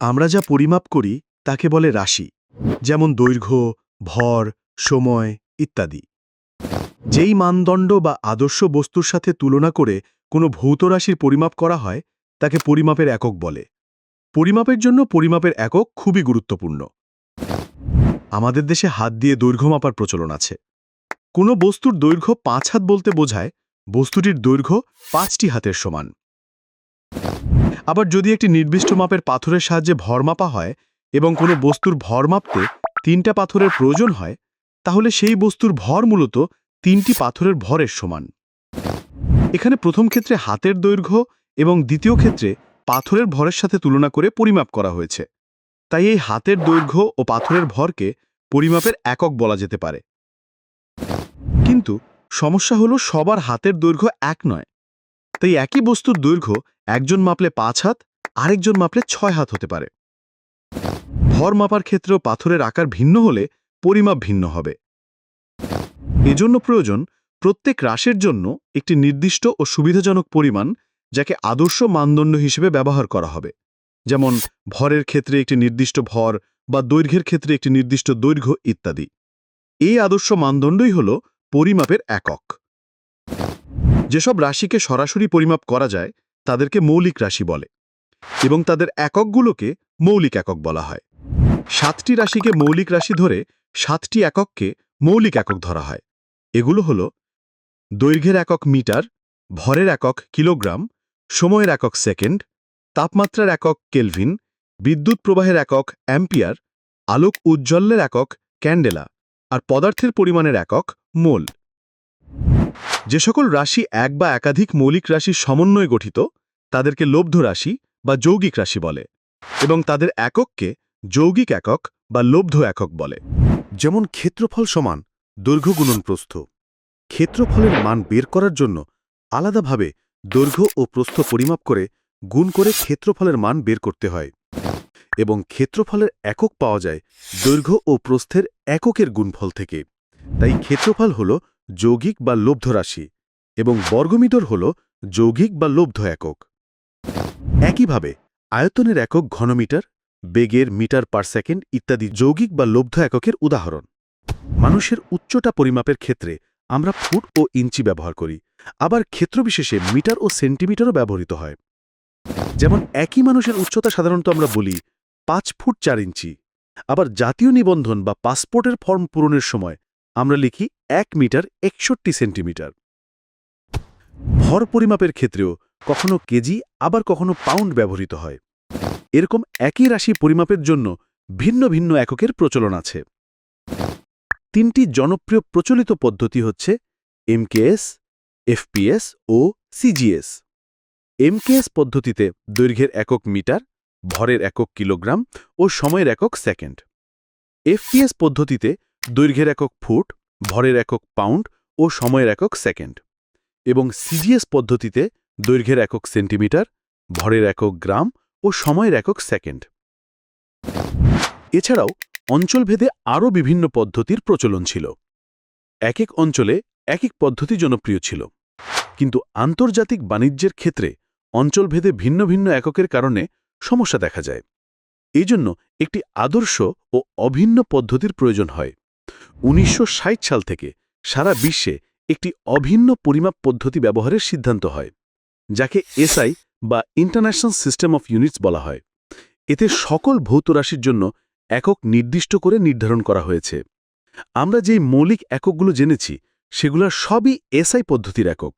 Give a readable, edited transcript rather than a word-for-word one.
আমরা যা পরিমাপ করি তাকে বলে রাশি, যেমন দৈর্ঘ্য, ভর, সময় ইত্যাদি। যেই মানদণ্ড বা আদর্শ বস্তুর সাথে তুলনা করে কোনো ভৌত রাশির পরিমাপ করা হয় তাকে পরিমাপের একক বলে। পরিমাপের জন্য পরিমাপের একক খুবই গুরুত্বপূর্ণ। আমাদের দেশে হাত দিয়ে দৈর্ঘ্য মাপার প্রচলন আছে। কোনো বস্তুর দৈর্ঘ্য 5 হাত বলতে বোঝায় বস্তুটির দৈর্ঘ্য 5টি হাতের সমান। আবার যদি একটি নির্দিষ্ট মাপের পাথরের সাহায্যে ভর মাপা হয় এবং কোনো বস্তুর ভর মাপতে 3টা পাথরের প্রয়োজন হয়, তাহলে সেই বস্তুর ভর মূলত 3টি পাথরের ভরের সমান। এখানে প্রথম ক্ষেত্রে হাতের দৈর্ঘ্য এবং দ্বিতীয় ক্ষেত্রে পাথরের ভরের সাথে তুলনা করে পরিমাপ করা হয়েছে। তাই এই হাতের দৈর্ঘ্য ও পাথরের ভরকে পরিমাপের একক বলা যেতে পারে। কিন্তু সমস্যা হলো সবার হাতের দৈর্ঘ্য এক নয়। তাই একই বস্তুর দৈর্ঘ্য একজন মাপলে 5 হাত, আরেকজন মাপলে 6 হাত হতে পারে। ভর মাপার ক্ষেত্রেও পাথরের আকার ভিন্ন হলে পরিমাপ ভিন্ন হবে। এজন্য প্রয়োজন প্রত্যেক রাশির জন্য একটি নির্দিষ্ট ও সুবিধাজনক পরিমাণ, যাকে আদর্শ মানদণ্ড হিসেবে ব্যবহার করা হবে। যেমন ভরের ক্ষেত্রে একটি নির্দিষ্ট ভর বা দৈর্ঘ্যের ক্ষেত্রে একটি নির্দিষ্ট দৈর্ঘ্য ইত্যাদি। এই আদর্শ মানদণ্ডই হল পরিমাপের একক। যেসব রাশিকে সরাসরি পরিমাপ করা যায় তাদেরকে মৌলিক রাশি বলে এবং তাদের এককগুলোকে মৌলিক একক বলা হয়। 7টি রাশিকে মৌলিক রাশি ধরে 7টি একককে মৌলিক একক ধরা হয়। এগুলো হল দৈর্ঘ্যের একক মিটার, ভরের একক কিলোগ্রাম, সময়ের একক সেকেন্ড, তাপমাত্রার একক কেলভিন, বিদ্যুৎ প্রবাহের একক অ্যাম্পিয়ার, আলোক উজ্জ্বলের একক ক্যান্ডেলা, আর পদার্থের পরিমাণের একক মোল। যে সকল রাশি এক বা একাধিক মৌলিক রাশির সমন্বয়ে গঠিত তাদেরকে লব্ধ রাশি বা যৌগিক রাশি বলে এবং তাদের একককে যৌগিক একক বা লব্ধ একক বলে। যেমন ক্ষেত্রফল সমান দৈর্ঘ্য গুণন প্রস্থ। ক্ষেত্রফলের মান বের করার জন্য আলাদাভাবে দৈর্ঘ্য ও প্রস্থ পরিমাপ করে গুণ করে ক্ষেত্রফলের মান বের করতে হয় এবং ক্ষেত্রফলের একক পাওয়া যায় দৈর্ঘ্য ও প্রস্থের এককের গুণফল থেকে। তাই ক্ষেত্রফল হল যৌগিক বা লব্ধ রাশি এবং বর্গমিটার হল যৌগিক বা লব্ধ একক। একইভাবে আয়তনের একক ঘনমিটার, বেগের মিটার পার সেকেন্ড ইত্যাদি যৌগিক বা লব্ধ এককের উদাহরণ। মানুষের উচ্চতা পরিমাপের ক্ষেত্রে আমরা ফুট ও ইঞ্চি ব্যবহার করি, আবার ক্ষেত্রবিশেষে মিটার ও সেন্টিমিটারও ব্যবহৃত হয়। যেমন একই মানুষের উচ্চতা সাধারণত আমরা বলি 5 ফুট 4 ইঞ্চি, আবার জাতীয় নিবন্ধন বা পাসপোর্টের ফর্ম পূরণের সময় আমরা লিখি 1 মিটার 61 সেন্টিমিটার। ভর পরিমাপের ক্ষেত্রেও কখনো কেজি আবার কখনো পাউন্ড ব্যবহৃত হয়। এরকম একই রাশি পরিমাপের জন্য ভিন্ন ভিন্ন এককের প্রচলন আছে। 3টি জনপ্রিয় প্রচলিত পদ্ধতি হচ্ছে এমকেএস, এফপিএস ও সিজিএস। এমকেএস পদ্ধতিতে দৈর্ঘ্যের একক মিটার, ভরের একক কিলোগ্রাম ও সময়ের একক সেকেন্ড। এফপিএস পদ্ধতিতে দৈর্ঘ্যের একক ফুট, ভরের একক পাউন্ড ও সময়ের একক সেকেন্ড। এবং সিজিএস পদ্ধতিতে দৈর্ঘ্যের একক সেন্টিমিটার, ভরের একক গ্রাম ও সময়ের একক সেকেন্ড। এছাড়াও অঞ্চলভেদে আরও বিভিন্ন পদ্ধতির প্রচলন ছিল। এক এক অঞ্চলে এক এক পদ্ধতি জনপ্রিয় ছিল, কিন্তু আন্তর্জাতিক বাণিজ্যের ক্ষেত্রে অঞ্চলভেদে ভিন্ন ভিন্ন এককের কারণে সমস্যা দেখা যায়। এই জন্য একটি আদর্শ ও অভিন্ন পদ্ধতির প্রয়োজন হয়। 1960 সাল থেকে সারা বিশ্বে একটি অভিন্ন পরিমাপ পদ্ধতি ব্যবহারের সিদ্ধান্ত হয়, যাকে এসআই বা ইন্টারন্যাশনাল সিস্টেম অফ ইউনিটস বলা হয়। এতে সকল ভৌত রাশির জন্য একক নির্দিষ্ট করে নির্ধারণ করা হয়েছে। আমরা যেই মৌলিক এককগুলো জেনেছি সেগুলো সবই এসআই পদ্ধতির একক।